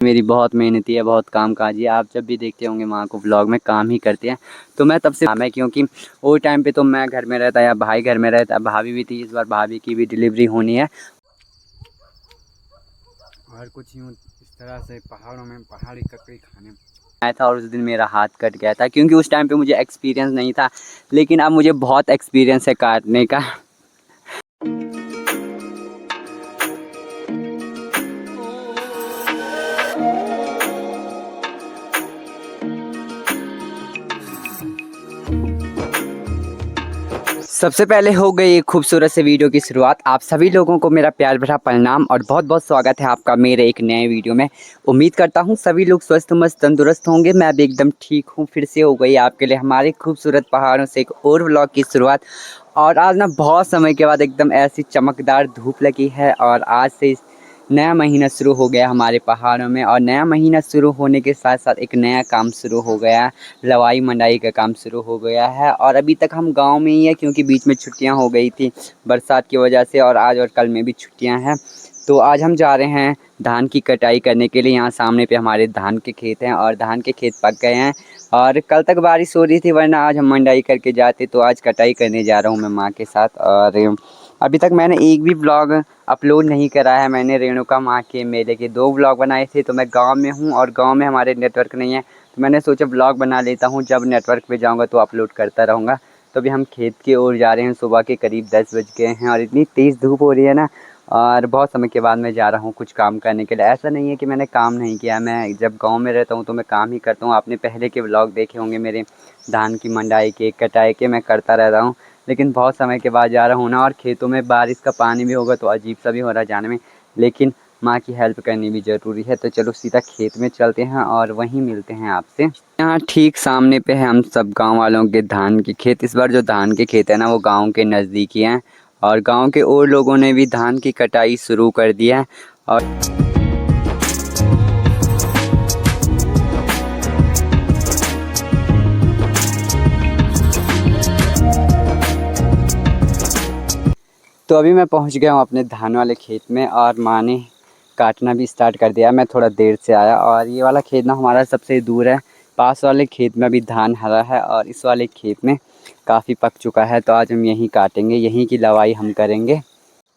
मेरी बहुत मेहनती है, बहुत कामकाजी है। आप जब भी देखते होंगे माँ को व्लॉग में काम ही करते हैं, तो मैं तब से मैं क्योंकि वो टाइम पे तो मैं घर में रहता या भाई घर में रहता, भाभी भी थी। इस बार भाभी की भी डिलीवरी होनी है और कुछ यूँ इस तरह से पहाड़ों में पहाड़ी ककड़ी खाने आया था और उस दिन मेरा हाथ कट गया था क्योंकि उस टाइम पे मुझे एक्सपीरियंस नहीं था, लेकिन अब मुझे बहुत एक्सपीरियंस है काटने का। सबसे पहले हो गई एक खूबसूरत से वीडियो की शुरुआत। आप सभी लोगों को मेरा प्यार भरा प्रणाम और बहुत बहुत स्वागत है आपका मेरे एक नए वीडियो में। उम्मीद करता हूँ सभी लोग स्वस्थ मस्त तंदुरुस्त होंगे। मैं भी एकदम ठीक हूँ। फिर से हो गई आपके लिए हमारे खूबसूरत पहाड़ों से एक और व्लॉग की शुरुआत। और आज ना बहुत समय के बाद एकदम ऐसी चमकदार धूप लगी है और आज से नया महीना शुरू हो गया हमारे पहाड़ों में। और नया महीना शुरू होने के साथ साथ एक नया काम शुरू हो गया, लवाई मंडाई का काम शुरू हो गया है। और अभी तक हम गांव में ही है क्योंकि बीच में छुट्टियां हो गई थी बरसात की वजह से, और आज और कल में भी छुट्टियां हैं। तो आज हम जा रहे हैं धान की कटाई करने के लिए। यहाँ सामने पे हमारे धान के खेत हैं और धान के खेत पक गए हैं और कल तक बारिश हो रही थी, वरना आज हम मंडाई करके जाते। तो आज कटाई करने जा रहा हूँ मैं माँ के साथ। और अभी तक मैंने एक भी ब्लॉग अपलोड नहीं करा है। मैंने रेणुका माँ के मेले के 2 ब्लॉग बनाए थे। तो मैं गांव में हूँ और गांव में हमारे नेटवर्क नहीं है, तो मैंने सोचा ब्लॉग बना लेता हूँ, जब नेटवर्क पे जाऊँगा तो अपलोड करता रहूँगा। तो अभी हम खेत की ओर जा रहे हैं। सुबह के करीब 10 बज गए हैं और इतनी तेज़ धूप हो रही है ना, और बहुत समय के बाद मैं जा रहा हूँ कुछ काम करने के लिए। ऐसा नहीं है कि मैंने काम नहीं किया, मैं जब गांव में रहता हूँ तो मैं काम ही करता हूँ। आपने पहले के व्लॉग देखे होंगे मेरे धान की मंडाई के कटाई के, मैं करता रहता हूँ। लेकिन बहुत समय के बाद जा रहा हूँ ना, और खेतों में बारिश का पानी भी होगा तो अजीब सा भी हो रहा है जाने में, लेकिन माँ की हेल्प करनी भी ज़रूरी है। तो चलो सीधा खेत में चलते हैं और वहीं मिलते हैं आपसे। यहाँ ठीक सामने पे है हम सब गांव वालों के धान के खेत। इस बार जो धान के खेत है ना, वो गांव के नज़दीक ही हैं और गांव के और लोगों ने भी धान की कटाई शुरू कर दी है। और तो अभी मैं पहुंच गया हूं अपने धान वाले खेत में और माँ ने काटना भी स्टार्ट कर दिया। मैं थोड़ा देर से आया और ये वाला खेत ना हमारा सबसे दूर है। पास वाले खेत में अभी धान हरा है और इस वाले खेत में काफ़ी पक चुका है। तो आज हम यहीं काटेंगे, यहीं की लवाई हम करेंगे।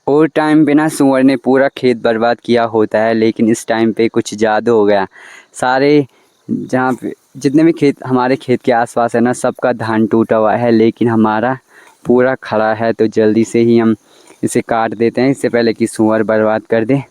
और टाइम पे ना सूअर ने पूरा खेत बर्बाद किया होता है, लेकिन इस टाइम पे कुछ जादू हो गया। सारे जहाँ पे जितने भी खेत हमारे खेत के आसपास है ना, सबका धान टूटा हुआ है, लेकिन हमारा पूरा खड़ा है। तो जल्दी से ही हम इसे काट देते हैं, इससे पहले कि सूअर बर्बाद कर दे।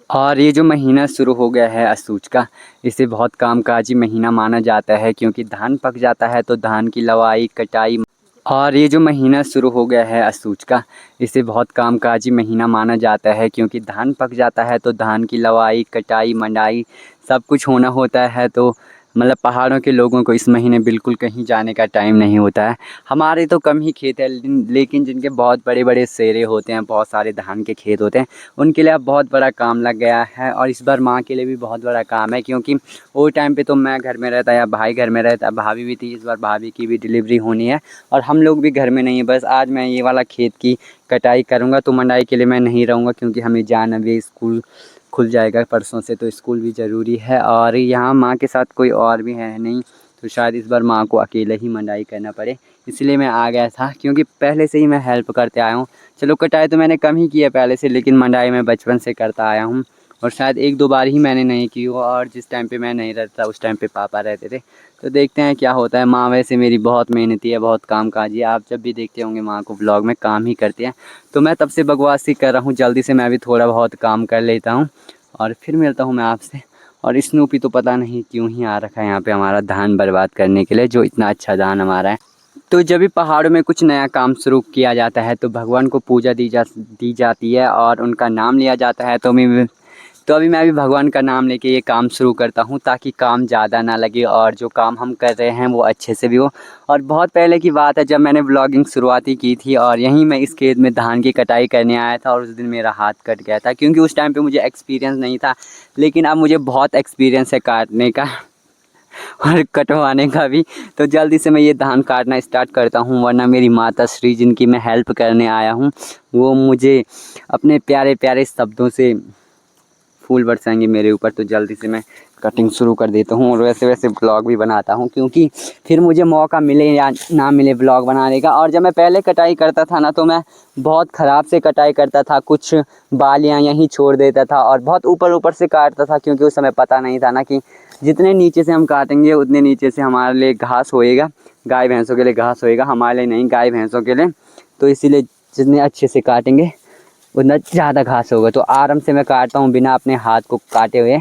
और ये जो महीना शुरू हो गया है अशूच का, इसे बहुत कामकाजी महीना माना जाता है क्योंकि धान पक जाता है तो धान की लवाई कटाई। और ये जो महीना शुरू हो गया है अशूच का, इसे बहुत कामकाजी महीना माना जाता है क्योंकि धान पक जाता है तो धान की लवाई कटाई मंडाई सब कुछ होना होता है। तो मतलब पहाड़ों के लोगों को इस महीने बिल्कुल कहीं जाने का टाइम नहीं होता है। हमारे तो कम ही खेत है, लेकिन जिनके बहुत बड़े बड़े सेरे होते हैं, बहुत सारे धान के खेत होते हैं, उनके लिए अब बहुत बड़ा काम लग गया है। और इस बार माँ के लिए भी बहुत बड़ा काम है क्योंकि वो टाइम पे तो मैं घर में रहता या भाई घर में रहता, भाभी भी थी। इस बार भाभी की भी डिलीवरी होनी है और हम लोग भी घर में नहीं है। बस आज मैं ये वाला खेत की कटाई करूँगा, तो मंडाई के लिए मैं नहीं रहूँगा क्योंकि हमें जाना भी, स्कूल खुल जाएगा परसों से, तो स्कूल भी ज़रूरी है। और यहाँ माँ के साथ कोई और भी है नहीं, तो शायद इस बार माँ को अकेले ही मंडाई करना पड़े, इसलिए मैं आ गया था क्योंकि पहले से ही मैं हेल्प करते आया हूँ। चलो कटाई तो मैंने कम ही की है पहले से, लेकिन मंडाई मैं बचपन से करता आया हूँ और शायद 1-2 बार ही मैंने नहीं की हो, और जिस टाइम पे मैं नहीं रहता उस टाइम पे पापा रहते थे। तो देखते हैं क्या होता है। माँ वैसे मेरी बहुत मेहनती है, बहुत कामकाजी है। आप जब भी देखते होंगे माँ को व्लॉग में काम ही करते हैं, तो मैं तब से बकवास ही कर रहा हूँ। जल्दी से मैं भी थोड़ा बहुत काम कर लेता हूँ और फिर मिलता हूँ मैं आपसे। और स्नूपी तो पता नहीं क्यों ही आ रखा है यहाँ पे हमारा धान बर्बाद करने के लिए, जो इतना अच्छा धान हमारा है। तो जब भी पहाड़ों में कुछ नया काम शुरू किया जाता है तो भगवान को पूजा दी जाती है और उनका नाम लिया जाता है। तो अभी मैं भी भगवान का नाम लेके ये काम शुरू करता हूँ ताकि काम ज़्यादा ना लगे और जो काम हम कर रहे हैं वो अच्छे से भी हो। और बहुत पहले की बात है जब मैंने ब्लॉगिंग शुरुआती की थी और यहीं मैं इस खेत में धान की कटाई करने आया था और उस दिन मेरा हाथ कट गया था क्योंकि उस टाइम पे मुझे एक्सपीरियंस नहीं था, लेकिन अब मुझे बहुत एक्सपीरियंस है काटने का। और कटवाने का भी। तो जल्दी से मैं ये धान काटना स्टार्ट करता हूँ, वरना मेरी माता श्री जिनकी मैं हेल्प करने आया हूँ वो मुझे अपने प्यारे प्यारे शब्दों से फूल बरसाएंगे मेरे ऊपर। तो जल्दी से मैं कटिंग शुरू कर देता हूँ और वैसे वैसे ब्लॉग भी बनाता हूँ, क्योंकि फिर मुझे मौका मिले या ना मिले ब्लॉग बनाने का। और जब मैं पहले कटाई करता था ना तो मैं बहुत ख़राब से कटाई करता था, कुछ बालियाँ यहीं छोड़ देता था और बहुत ऊपर ऊपर से काटता था, क्योंकि उस समय पता नहीं था ना कि जितने नीचे से हम काटेंगे उतने नीचे से हमारे लिए घास होएगा, गाय भैंसों के लिए घास होएगा, हमारे लिए नहीं, गाय भैंसों के लिए। तो इसीलिए जितने अच्छे से काटेंगे उतना ज़्यादा घास होगा। तो आराम से मैं काटता हूँ बिना अपने हाथ को काटे हुए।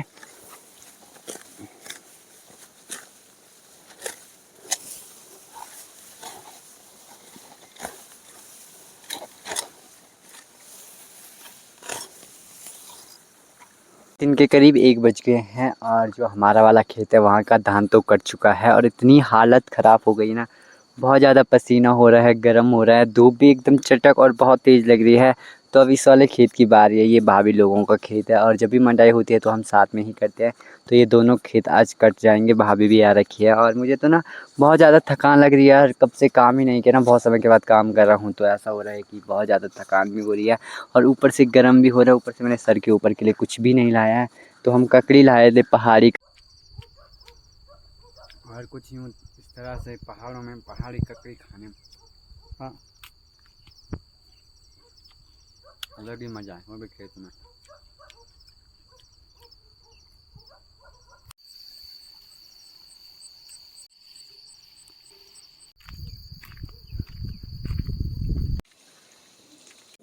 दिन के करीब 1 बज गए हैं और जो हमारा वाला खेत है वहाँ का धान तो कट चुका है और इतनी हालत ख़राब हो गई ना, बहुत ज़्यादा पसीना हो रहा है, गर्म हो रहा है, धूप भी एकदम चटक और बहुत तेज़ लग रही है। तो अब इस वाले खेत की बारी है, ये भाभी लोगों का खेत है और जब भी मंडाई होती है तो हम साथ में ही करते हैं। तो ये दोनों खेत आज कट जाएंगे, भाभी भी आ रखी है और मुझे तो ना बहुत ज़्यादा थकान लग रही है यार, कब से काम ही नहीं किया ना, बहुत समय के बाद काम कर रहा हूँ। तो ऐसा हो रहा है कि बहुत ज़्यादा थकान भी हो रही है और ऊपर से गर्म भी हो रहा है, ऊपर से मैंने सर के ऊपर के लिए कुछ भी नहीं लाया है। तो हम ककड़ी लाए थे पहाड़ी, और कुछ यूँ इस तरह से पहाड़ों में पहाड़ी ककड़ी खाने हाँ अलग ही मज़ा है, वो भी खेत में।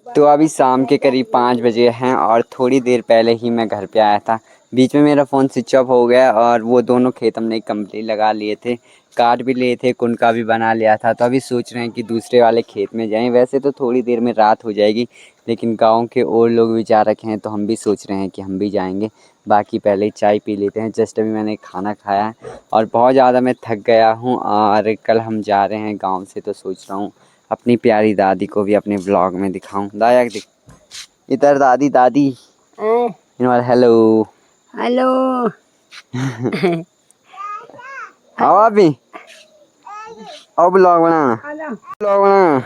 तो अभी शाम के करीब 5 बजे हैं और थोड़ी देर पहले ही मैं घर पे आया था। बीच में मेरा फ़ोन स्विच ऑफ हो गया और वो दोनों खेत हमने कंप्लीट लगा लिए थे, काट भी लिए थे, कुनका भी बना लिया था। तो अभी सोच रहे हैं कि दूसरे वाले खेत में जाएं। वैसे तो थोड़ी देर में रात हो जाएगी, लेकिन गांव के और लोग भी जा रखे हैं तो हम भी सोच रहे हैं कि हम भी जाएंगे। बाकी पहले चाय पी लेते हैं। जस्ट अभी मैंने खाना खाया है और बहुत ज़्यादा मैं थक गया हूँ और कल हम जा रहे हैं गाँव से। तो सोच रहा हूँ अपनी प्यारी दादी को भी अपने ब्लॉग में दिखाऊं। दाया दिख इधर, दादी दादी हेलो हेलो। आओ अभी आओ ब्लॉग बनाना।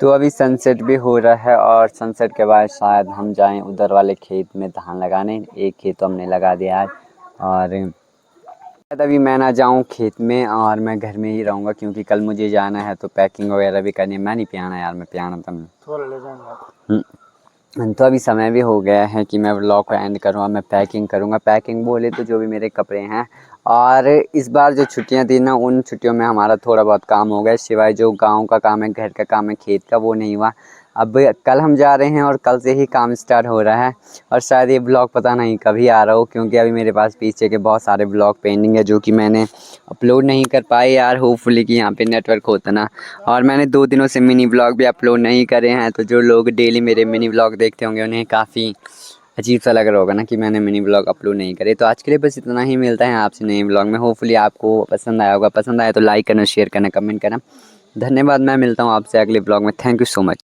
तो अभी सनसेट भी हो रहा है और सनसेट के बाद शायद हम जाएं उधर वाले खेत में धान लगाने। एक खेत तो हमने लगा दिया आज और अभी मैं ना जाऊं खेत में और मैं घर में ही रहूँगा, क्योंकि कल मुझे जाना है तो पैकिंग वगैरह भी करनी है। मैं नहीं पियाना यार, मैं पियाना तो थोड़ा ले जाऊंगा। तो अभी समय भी हो गया है कि मैं व्लॉग को एंड करूँगा। मैं पैकिंग करूँगा, पैकिंग बोले तो जो भी मेरे कपड़े हैं। और इस बार जो छुट्टियां थी ना, उन छुट्टियों में हमारा थोड़ा बहुत काम हो गया, सिवाय जो गांव का काम है, घर का काम है, खेत का, वो नहीं हुआ। अब कल हम जा रहे हैं और कल से ही काम स्टार्ट हो रहा है और शायद ये ब्लॉग पता नहीं कभी आ रहा हो, क्योंकि अभी मेरे पास पीछे के बहुत सारे ब्लॉग पेंडिंग है जो कि मैंने अपलोड नहीं कर पाए यार। होपफुली कि यहाँ पे नेटवर्क होता ना। और मैंने 2 दिनों से मिनी ब्लॉग भी अपलोड नहीं करे हैं, तो जो लोग डेली मेरे मिनी ब्लॉग देखते होंगे उन्हें काफ़ी अजीब सा लग रहा होगा ना कि मैंने मिनी ब्लॉग अपलोड नहीं करे। तो आज के लिए बस इतना ही, मिलता है आपसे नए ब्लॉग में। होपफुली आपको पसंद आया होगा, पसंद आया तो लाइक करना, शेयर करना, कमेंट करना। धन्यवाद। मैं मिलता हूँ आपसे अगले ब्लॉग में। Thank you so much.